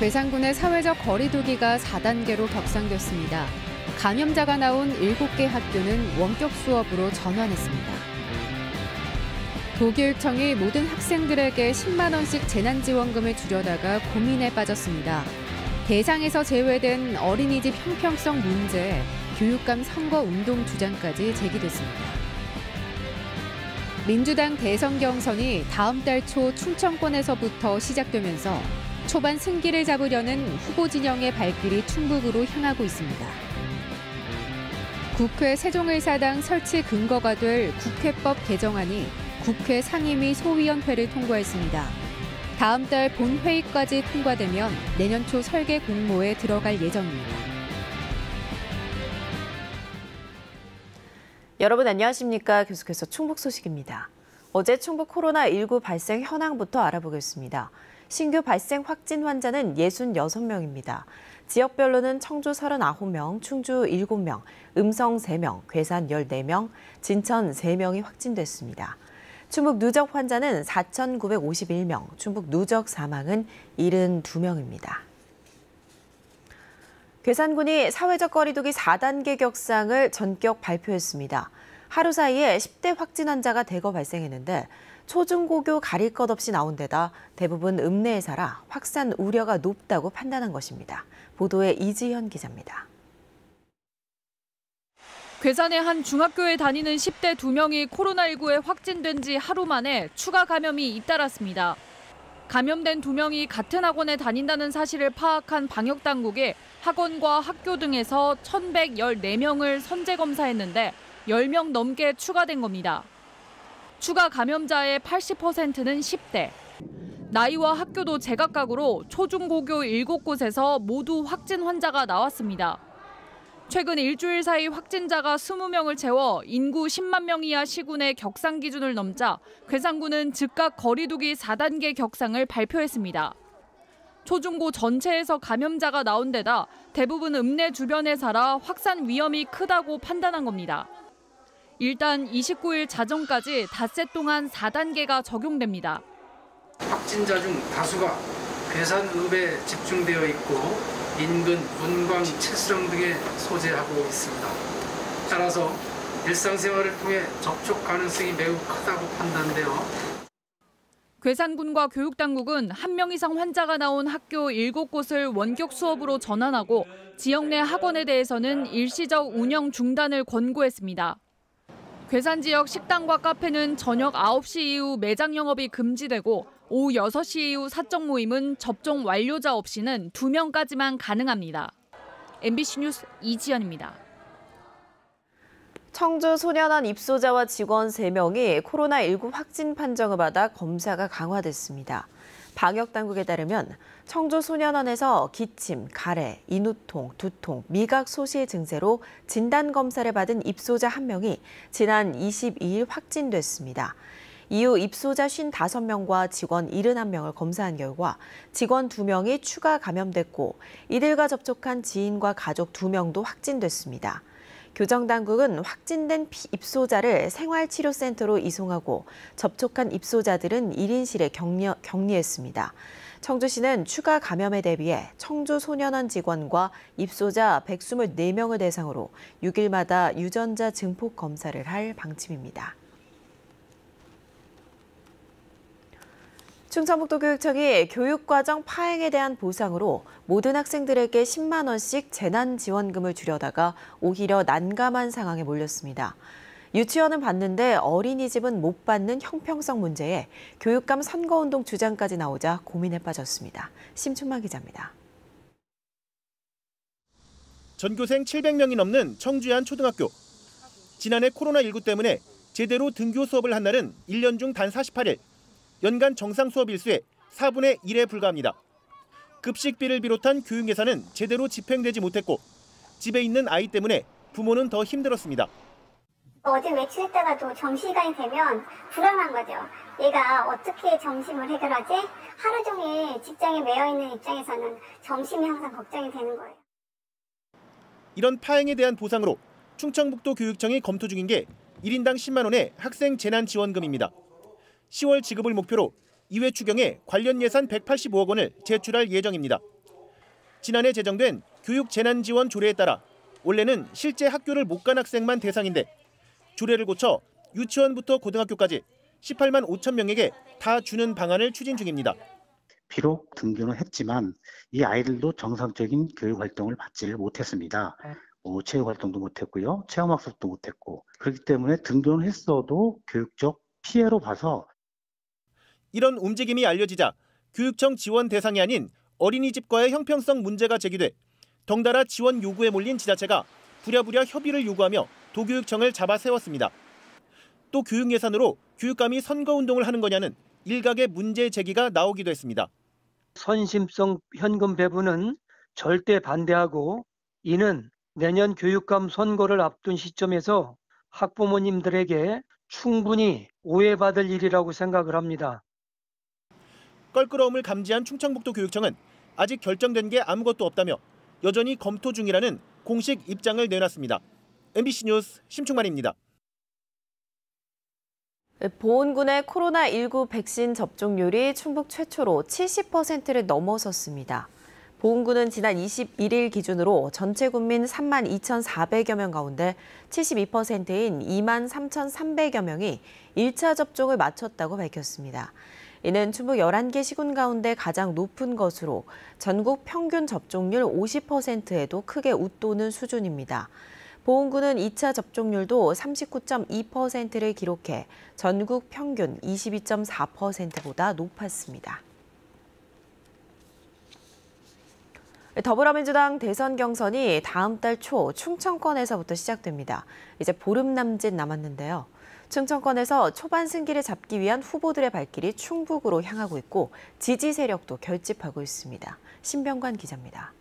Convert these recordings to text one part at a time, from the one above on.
괴산군의 사회적 거리두기가 4단계로 격상됐습니다. 감염자가 나온 7개 학교는 원격 수업으로 전환했습니다. 도교육청이 모든 학생들에게 10만 원씩 재난지원금을 주려다가 고민에 빠졌습니다. 대상에서 제외된 어린이집 형평성 문제에 교육감 선거운동 주장까지 제기됐습니다. 민주당 대선 경선이 다음 달 초 충청권에서부터 시작되면서 초반 승기를 잡으려는 후보 진영의 발길이 충북으로 향하고 있습니다. 국회 세종의사당 설치 근거가 될 국회법 개정안이 국회 상임위 소위원회를 통과했습니다. 다음 달 본회의까지 통과되면 내년 초 설계 공모에 들어갈 예정입니다. 여러분 안녕하십니까? 계속해서 충북 소식입니다. 어제 충북 코로나19 발생 현황부터 알아보겠습니다. 신규 발생 확진 환자는 66명입니다. 지역별로는 청주 39명, 충주 7명, 음성 3명, 괴산 14명, 진천 3명이 확진됐습니다. 충북 누적 환자는 4,951명, 충북 누적 사망은 72명입니다. 괴산군이 사회적 거리두기 4단계 격상을 전격 발표했습니다. 하루 사이에 10대 확진 환자가 대거 발생했는데 초중고교 가릴 것 없이 나온 데다 대부분 읍내에 살아 확산 우려가 높다고 판단한 것입니다. 보도에 이지현 기자입니다. 괴산의 한 중학교에 다니는 10대 2명이 코로나19에 확진된 지 하루 만에 추가 감염이 잇따랐습니다. 감염된 2명이 같은 학원에 다닌다는 사실을 파악한 방역당국이 학원과 학교 등에서 1,114명을 선제검사했는데 10명 넘게 추가된 겁니다. 추가 감염자의 80%는 10대. 나이와 학교도 제각각으로 초중고교 7곳에서 모두 확진 환자가 나왔습니다. 최근 일주일 사이 확진자가 20명을 채워 인구 10만 명 이하 시군의 격상 기준을 넘자 괴산군은 즉각 거리두기 4단계 격상을 발표했습니다. 초중고 전체에서 감염자가 나온 데다 대부분 읍내 주변에 살아 확산 위험이 크다고 판단한 겁니다. 일단 29일 자정까지 닷새 동안 4단계가 적용됩니다. 확진자 중 다수가 괴산읍에 집중되어 있고 인근 문광, 칠성 등에 소재하고 있습니다. 따라서 일상생활을 통해 접촉 가능성이 매우 크다고 판단되어 괴산군과 교육당국은 1명 이상 환자가 나온 학교 7곳을 원격 수업으로 전환하고 지역 내 학원에 대해서는 일시적 운영 중단을 권고했습니다. 괴산 지역 식당과 카페는 저녁 9시 이후 매장 영업이 금지되고 오후 6시 이후 사적 모임은 접종 완료자 없이는 2명까지만 가능합니다. MBC 뉴스 이지연입니다. 청주 소년원 입소자와 직원 3명이 코로나19 확진 판정을 받아 검사가 강화됐습니다. 방역당국에 따르면 청주 소년원에서 기침, 가래, 인후통, 두통, 미각 소실 증세로 진단검사를 받은 입소자 1명이 지난 22일 확진됐습니다. 이후 입소자 55명과 직원 71명을 검사한 결과 직원 2명이 추가 감염됐고 이들과 접촉한 지인과 가족 2명도 확진됐습니다. 교정당국은 확진된 입소자를 생활치료센터로 이송하고 접촉한 입소자들은 1인실에 격리했습니다. 청주시는 추가 감염에 대비해 청주 소년원 직원과 입소자 124명을 대상으로 6일마다 유전자 증폭 검사를 할 방침입니다. 충청북도교육청이 교육과정 파행에 대한 보상으로 모든 학생들에게 10만 원씩 재난지원금을 주려다가 오히려 난감한 상황에 몰렸습니다. 유치원은 받는데 어린이집은 못 받는 형평성 문제에 교육감 선거운동 주장까지 나오자 고민에 빠졌습니다. 심춘만 기자입니다. 전교생 700명이 넘는 청주의 한 초등학교. 지난해 코로나19 때문에 제대로 등교 수업을 한 날은 1년 중 단 48일. 연간 정상 수업 일수의 4분의 1에 불과합니다. 급식비를 비롯한 교육 예산은 제대로 집행되지 못했고 집에 있는 아이 때문에 부모는 더 힘들었습니다. 어디 외출했다가도 점심시간이 되면 불안한 거죠. 얘가 어떻게 점심을 해결하지? 하루 종일 직장에 매여있는 입장에서는 점심이 항상 걱정이 되는 거예요. 이런 파행에 대한 보상으로 충청북도 교육청이 검토 중인 게 1인당 10만 원의 학생 재난지원금입니다. 10월 지급을 목표로 이회 추경에 관련 예산 185억 원을 제출할 예정입니다. 지난해 제정된 교육재난지원 조례에 따라 원래는 실제 학교를 못 간 학생만 대상인데 조례를 고쳐 유치원부터 고등학교까지 18만 5천 명에게 다 주는 방안을 추진 중입니다. 비록 등교는 했지만 이 아이들도 정상적인 교육 활동을 받지를 못했습니다. 체육 활동도 못했고요, 체험학습도 못했고, 그렇기 때문에 등교는 했어도 교육적 피해로 봐서 이런 움직임이 알려지자 교육청 지원 대상이 아닌 어린이집과의 형평성 문제가 제기돼 덩달아 지원 요구에 몰린 지자체가 부랴부랴 협의를 요구하며 도교육청을 잡아 세웠습니다. 또 교육 예산으로 교육감이 선거운동을 하는 거냐는 일각의 문제 제기가 나오기도 했습니다. 선심성 현금 배분은 절대 반대하고 이는 내년 교육감 선거를 앞둔 시점에서 학부모님들에게 충분히 오해받을 일이라고 생각을 합니다. 껄끄러움을 감지한 충청북도 교육청은 아직 결정된 게 아무것도 없다며 여전히 검토 중이라는 공식 입장을 내놨습니다. MBC 뉴스 심충만입니다. 보훈군의 코로나19 백신 접종률이 충북 최초로 70%를 넘어섰습니다. 보훈군은 지난 21일 기준으로 전체 국민 3만 2,400여 명 가운데 72%인 2만 3,300여 명이 1차 접종을 마쳤다고 밝혔습니다. 이는 충북 11개 시군 가운데 가장 높은 것으로 전국 평균 접종률 50%에도 크게 웃도는 수준입니다. 보훈군은 2차 접종률도 39.2%를 기록해 전국 평균 22.4%보다 높았습니다. 더불어민주당 대선 경선이 다음 달 초 충청권에서부터 시작됩니다. 이제 보름 남짓 남았는데요. 충청권에서 초반 승기를 잡기 위한 후보들의 발길이 충북으로 향하고 있고 지지 세력도 결집하고 있습니다. 신병관 기자입니다.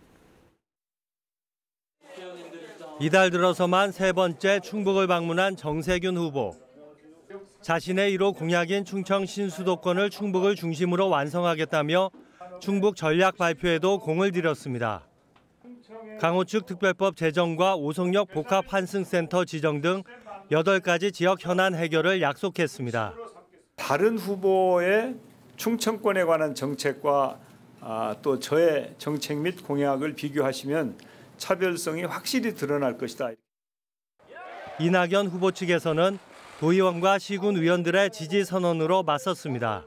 이달 들어서만 세 번째 충북을 방문한 정세균 후보. 자신의 1호 공약인 충청 신수도권을 충북을 중심으로 완성하겠다며 충북 전략 발표에도 공을 들였습니다. 강호측 특별법 제정과 오송역 복합 환승센터 지정 등 8가지 지역 현안 해결을 약속했습니다. 다른 후보의 충청권에 관한 정책과 또 저의 정책 및 공약을 비교하시면 차별성이 확실히 드러날 것이다. 이낙연 후보 측에서는 도의원과 시군 의원들의 지지 선언으로 맞섰습니다.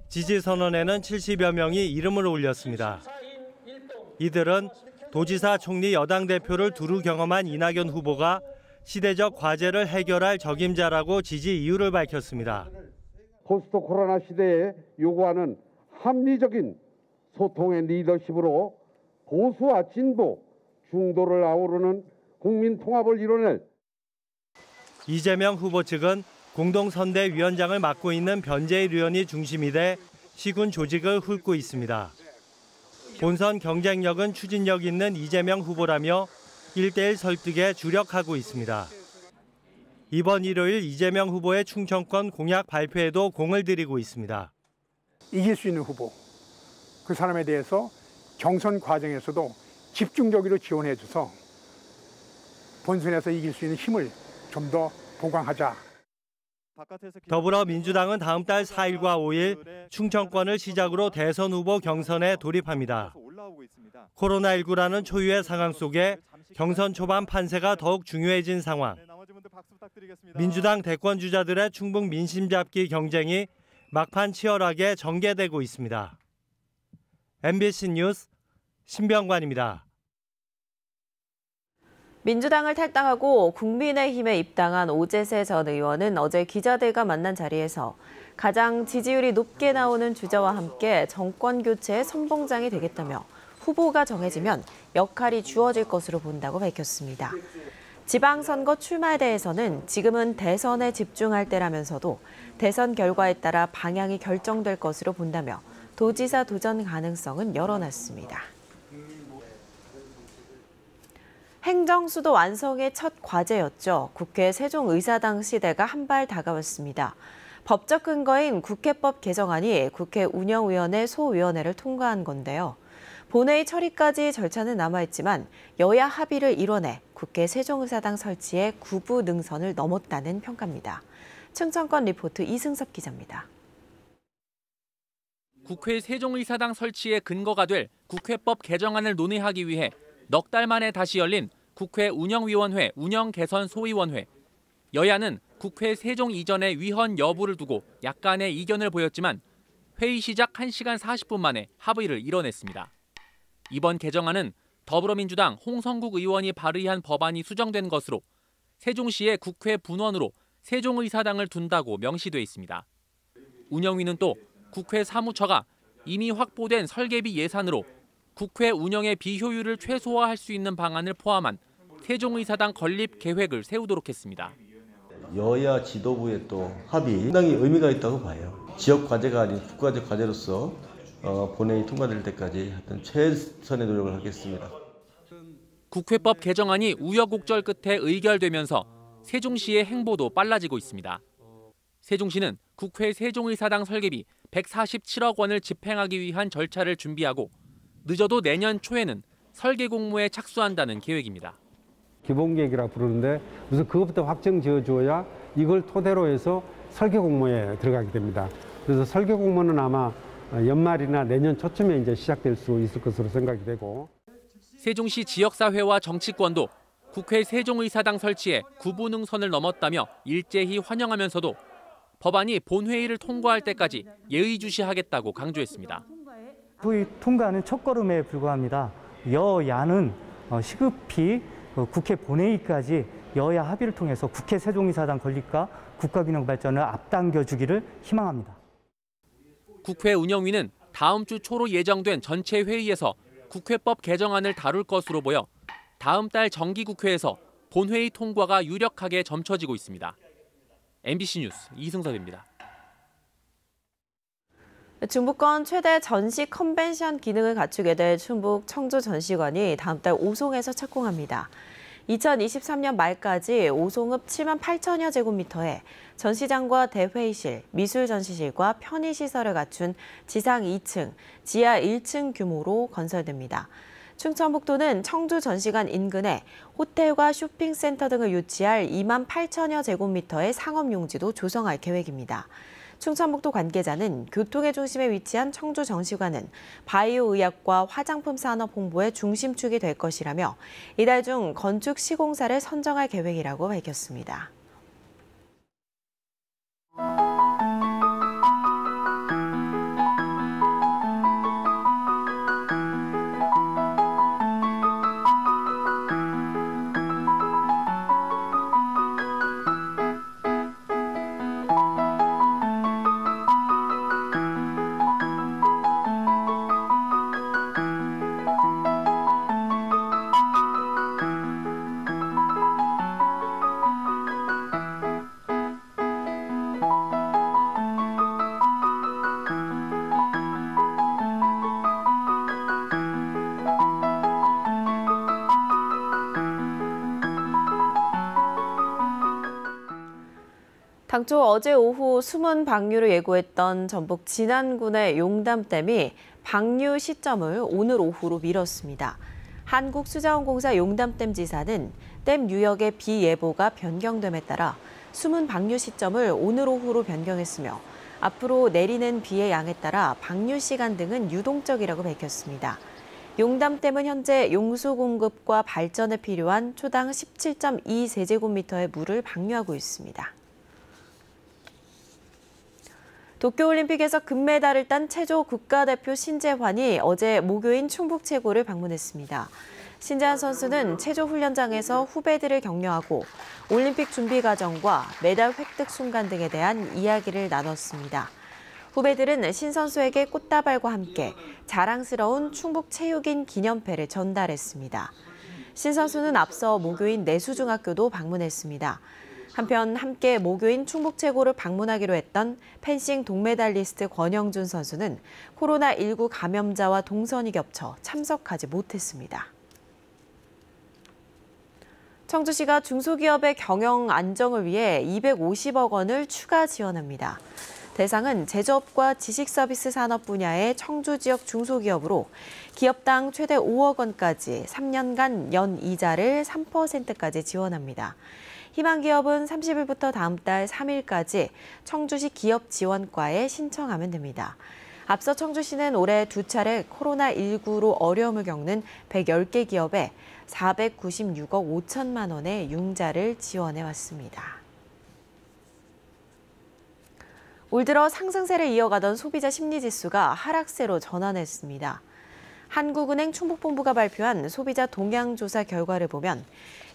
지지 선언에는 70여 명이 이름을 올렸습니다. 이들은 도지사, 총리, 여당 대표를 두루 경험한 이낙연 후보가 시대적 과제를 해결할 적임자라고 지지 이유를 밝혔습니다. 포스트 코로나 시대에 요구하는 합리적인 소통의 리더십으로 보수와 진보, 중도를 아우르는 국민 통합을 이뤄낼. 이재명 후보 측은 공동선대위원장을 맡고 있는 변재일 의원이 중심이 돼 시군 조직을 훑고 있습니다. 본선 경쟁력은 추진력 있는 이재명 후보라며 1대1 설득에 주력하고 있습니다. 이번 일요일 이재명 후보의 충청권 공약 발표에도 공을 들이고 있습니다. 이길 수 있는 후보, 그 사람에 대해서 경선 과정에서도 집중적으로 지원해줘서 본선에서 이길 수 있는 힘을 좀 더 보강하자. 더불어민주당은 다음 달 4일과 5일 충청권을 시작으로 대선 후보 경선에 돌입합니다. 코로나19라는 초유의 상황 속에 경선 초반 판세가 더욱 중요해진 상황. 민주당 대권 주자들의 충북 민심 잡기 경쟁이 막판 치열하게 전개되고 있습니다. MBC 뉴스 신병관입니다. 민주당을 탈당하고 국민의힘에 입당한 오재세 전 의원은 어제 기자들과 만난 자리에서 가장 지지율이 높게 나오는 주자와 함께 정권 교체의 선봉장이 되겠다며 후보가 정해지면 역할이 주어질 것으로 본다고 밝혔습니다. 지방선거 출마에 대해서는 지금은 대선에 집중할 때라면서도 대선 결과에 따라 방향이 결정될 것으로 본다며 도지사 도전 가능성은 열어놨습니다. 행정수도 완성의 첫 과제였죠. 국회 세종의사당 시대가 한 발 다가왔습니다. 법적 근거인 국회법 개정안이 국회 운영위원회 소위원회를 통과한 건데요. 본회의 처리까지 절차는 남아있지만 여야 합의를 이뤄내 국회 세종의사당 설치에 구부 능선을 넘었다는 평가입니다. 충청권 리포트 이승섭 기자입니다. 국회 세종의사당 설치의 근거가 될 국회법 개정안을 논의하기 위해 넉 달 만에 다시 열린 국회 운영위원회 운영개선소위원회. 여야는 국회 세종 이전의 위헌 여부를 두고 약간의 이견을 보였지만 회의 시작 1시간 40분 만에 합의를 이뤄냈습니다. 이번 개정안은 더불어민주당 홍성국 의원이 발의한 법안이 수정된 것으로 세종시의 국회 분원으로 세종의사당을 둔다고 명시돼 있습니다. 운영위는 또 국회 사무처가 이미 확보된 설계비 예산으로 국회 운영의 비효율을 최소화할 수 있는 방안을 포함한 세종의사당 건립 계획을 세우도록 했습니다. 여야 지도부의 또 합의 상당히 의미가 있다고 봐요. 지역 과제가 아닌 국가적 과제로서 본회의 통과될 때까지 하여튼 최선의 노력을 하겠습니다. 국회법 개정안이 우여곡절 끝에 의결되면서 세종시의 행보도 빨라지고 있습니다. 세종시는 국회 세종의사당 설계비 147억 원을 집행하기 위한 절차를 준비하고 늦어도 내년 초에는 설계 공모에 착수한다는 계획입니다. 기본계획이라 부르는데 우선 그것부터 확정 지어줘야 이걸 토대로 해서 설계 공모에 들어가게 됩니다. 그래서 설계 공모는 아마 연말이나 내년 초쯤에 이제 시작될 수 있을 것으로 생각이 되고. 세종시 지역사회와 정치권도 국회 세종의사당 설치에 구분응선을 넘었다며 일제히 환영하면서도 법안이 본회의를 통과할 때까지 예의주시하겠다고 강조했습니다. 소위 통과는 첫걸음에 불과합니다. 여야는 시급히 국회 본회의까지 여야 합의를 통해서 국회 세종의사당 건립과 국가균형 발전을 앞당겨주기를 희망합니다. 국회 운영위는 다음 주 초로 예정된 전체 회의에서 국회법 개정안을 다룰 것으로 보여 다음 달 정기국회에서 본회의 통과가 유력하게 점쳐지고 있습니다. MBC 뉴스 이승섭입니다. 중부권 최대 전시 컨벤션 기능을 갖추게 될 충북 청주전시관이 다음 달 오송에서 착공합니다. 2023년 말까지 오송읍 7만 8천여 제곱미터에 전시장과 대회의실, 미술전시실과 편의시설을 갖춘 지상 2층, 지하 1층 규모로 건설됩니다. 충청북도는 청주전시관 인근에 호텔과 쇼핑센터 등을 유치할 2만 8천여 제곱미터의 상업용지도 조성할 계획입니다. 충청북도 관계자는 교통의 중심에 위치한 청주전시관은 바이오의학과 화장품 산업 홍보의 중심축이 될 것이라며 이달 중 건축 시공사를 선정할 계획이라고 밝혔습니다. 당초 어제 오후 수문 방류를 예고했던 전북 진안군의 용담댐이 방류 시점을 오늘 오후로 미뤘습니다. 한국수자원공사 용담댐 지사는 댐 유역의 비예보가 변경됨에 따라 수문 방류 시점을 오늘 오후로 변경했으며 앞으로 내리는 비의 양에 따라 방류 시간 등은 유동적이라고 밝혔습니다. 용담댐은 현재 용수 공급과 발전에 필요한 초당 17.2세제곱미터의 물을 방류하고 있습니다. 도쿄올림픽에서 금메달을 딴 체조 국가대표 신재환이 어제 모교인 충북 최고를 방문했습니다. 신재환 선수는 체조 훈련장에서 후배들을 격려하고 올림픽 준비 과정과 메달 획득 순간 등에 대한 이야기를 나눴습니다. 후배들은 신 선수에게 꽃다발과 함께 자랑스러운 충북 체육인 기념패를 전달했습니다. 신 선수는 앞서 모교인 내수중학교도 방문했습니다. 한편 함께 모교인 충북 최고를 방문하기로 했던 펜싱 동메달리스트 권영준 선수는 코로나19 감염자와 동선이 겹쳐 참석하지 못했습니다. 청주시가 중소기업의 경영 안정을 위해 250억 원을 추가 지원합니다. 대상은 제조업과 지식서비스 산업 분야의 청주 지역 중소기업으로 기업당 최대 5억 원까지 3년간 연 이자를 3%까지 지원합니다. 희망기업은 30일부터 다음 달 3일까지 청주시 기업지원과에 신청하면 됩니다. 앞서 청주시는 올해 2차례 코로나19로 어려움을 겪는 110개 기업에 496억 5천만 원의 융자를 지원해 왔습니다. 올 들어 상승세를 이어가던 소비자 심리지수가 하락세로 전환했습니다. 한국은행 충북본부가 발표한 소비자 동향조사 결과를 보면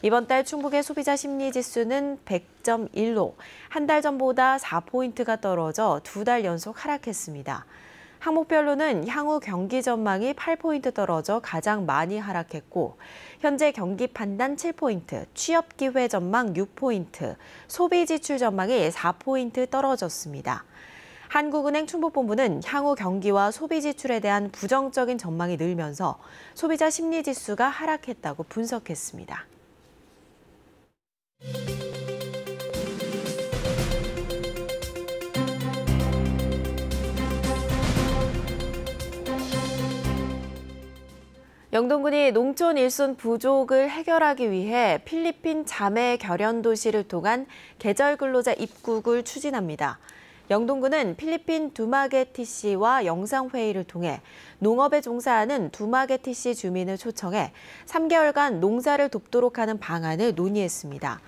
이번 달 충북의 소비자 심리지수는 100.1로 한 달 전보다 4포인트가 떨어져 2달 연속 하락했습니다. 항목별로는 향후 경기 전망이 8포인트 떨어져 가장 많이 하락했고 현재 경기 판단 7포인트, 취업 기회 전망 6포인트, 소비 지출 전망이 4포인트 떨어졌습니다. 한국은행 충북본부는 향후 경기와 소비 지출에 대한 부정적인 전망이 늘면서 소비자 심리지수가 하락했다고 분석했습니다. 영동군이 농촌 일손 부족을 해결하기 위해 필리핀 자매 결연 도시를 통한 계절 근로자 입국을 추진합니다. 영동군은 필리핀 두마게티시와 영상회의를 통해 농업에 종사하는 두마게티시 주민을 초청해 3개월간 농사를 돕도록 하는 방안을 논의했습니다.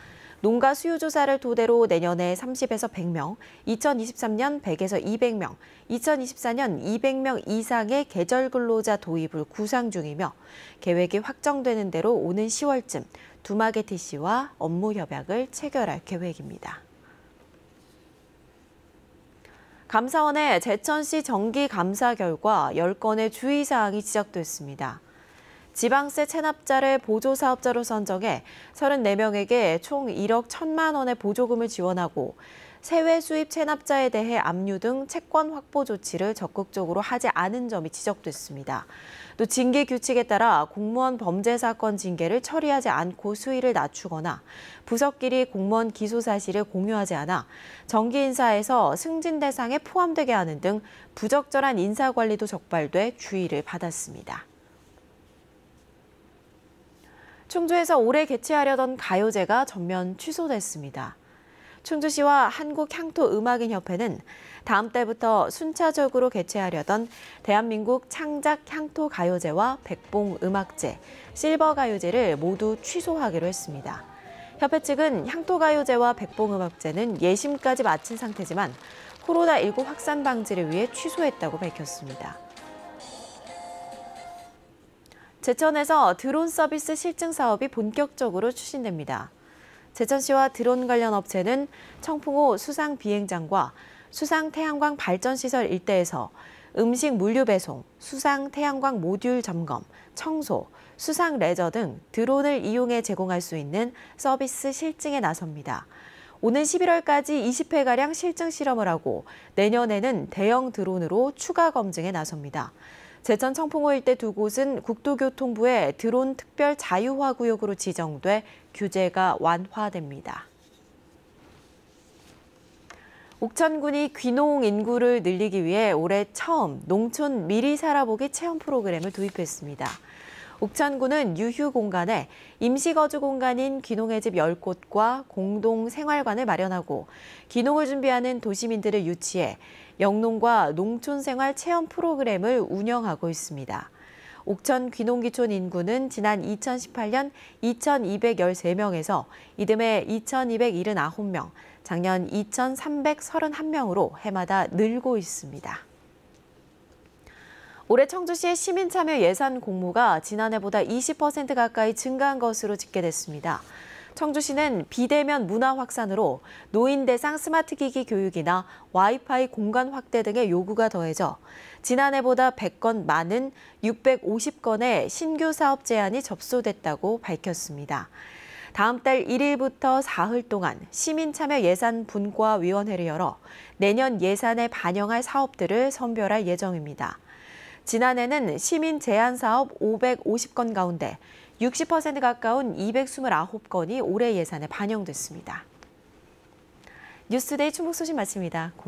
농가 수요 조사를 토대로 내년에 30에서 100명, 2023년 100에서 200명, 2024년 200명 이상의 계절 근로자 도입을 구상 중이며 계획이 확정되는 대로 오는 10월쯤 두마게티시와 업무 협약을 체결할 계획입니다. 감사원의 제천시 정기 감사 결과 10건의 주의사항이 지적됐습니다. 지방세 체납자를 보조사업자로 선정해 34명에게 총 1억 1천만 원의 보조금을 지원하고 세외 수입 체납자에 대해 압류 등 채권 확보 조치를 적극적으로 하지 않은 점이 지적됐습니다. 또 징계 규칙에 따라 공무원 범죄 사건 징계를 처리하지 않고 수위를 낮추거나 부서끼리 공무원 기소 사실을 공유하지 않아 정기 인사에서 승진 대상에 포함되게 하는 등 부적절한 인사 관리도 적발돼 주의를 받았습니다. 충주에서 올해 개최하려던 가요제가 전면 취소됐습니다. 충주시와 한국향토음악인협회는 다음 달부터 순차적으로 개최하려던 대한민국 창작 향토 가요제와 백봉음악제, 실버가요제를 모두 취소하기로 했습니다. 협회 측은 향토가요제와 백봉음악제는 예심까지 마친 상태지만 코로나19 확산 방지를 위해 취소했다고 밝혔습니다. 제천에서 드론 서비스 실증 사업이 본격적으로 추진됩니다. 제천시와 드론 관련 업체는 청풍호 수상비행장과 수상태양광 발전시설 일대에서 음식 물류 배송, 수상태양광 모듈 점검, 청소, 수상레저 등 드론을 이용해 제공할 수 있는 서비스 실증에 나섭니다. 오는 11월까지 20회가량 실증 실험을 하고 내년에는 대형 드론으로 추가 검증에 나섭니다. 제천 청풍호 일대 두 곳은 국토교통부의 드론 특별 자유화 구역으로 지정돼 규제가 완화됩니다. 옥천군이 귀농 인구를 늘리기 위해 올해 처음 농촌 미리 살아보기 체험 프로그램을 도입했습니다. 옥천군은 유휴 공간에 임시거주 공간인 귀농의 집 10곳과 공동 생활관을 마련하고 귀농을 준비하는 도시민들을 유치해 영농과 농촌생활 체험 프로그램을 운영하고 있습니다. 옥천 귀농귀촌 인구는 지난 2018년 2,213명에서 이듬해 2,279명, 작년 2,331명으로 해마다 늘고 있습니다. 올해 청주시의 시민참여 예산 공모가 지난해보다 20% 가까이 증가한 것으로 집계됐습니다. 청주시는 비대면 문화 확산으로 노인 대상 스마트기기 교육이나 와이파이 공간 확대 등의 요구가 더해져 지난해보다 100건 많은 650건의 신규 사업 제안이 접수됐다고 밝혔습니다. 다음 달 1일부터 사흘 동안 시민참여 예산 분과위원회를 열어 내년 예산에 반영할 사업들을 선별할 예정입니다. 지난해는 시민 제안 사업 550건 가운데 60% 가까운 229건이 올해 예산에 반영됐습니다. 뉴스데이 충북 소식 마칩니다.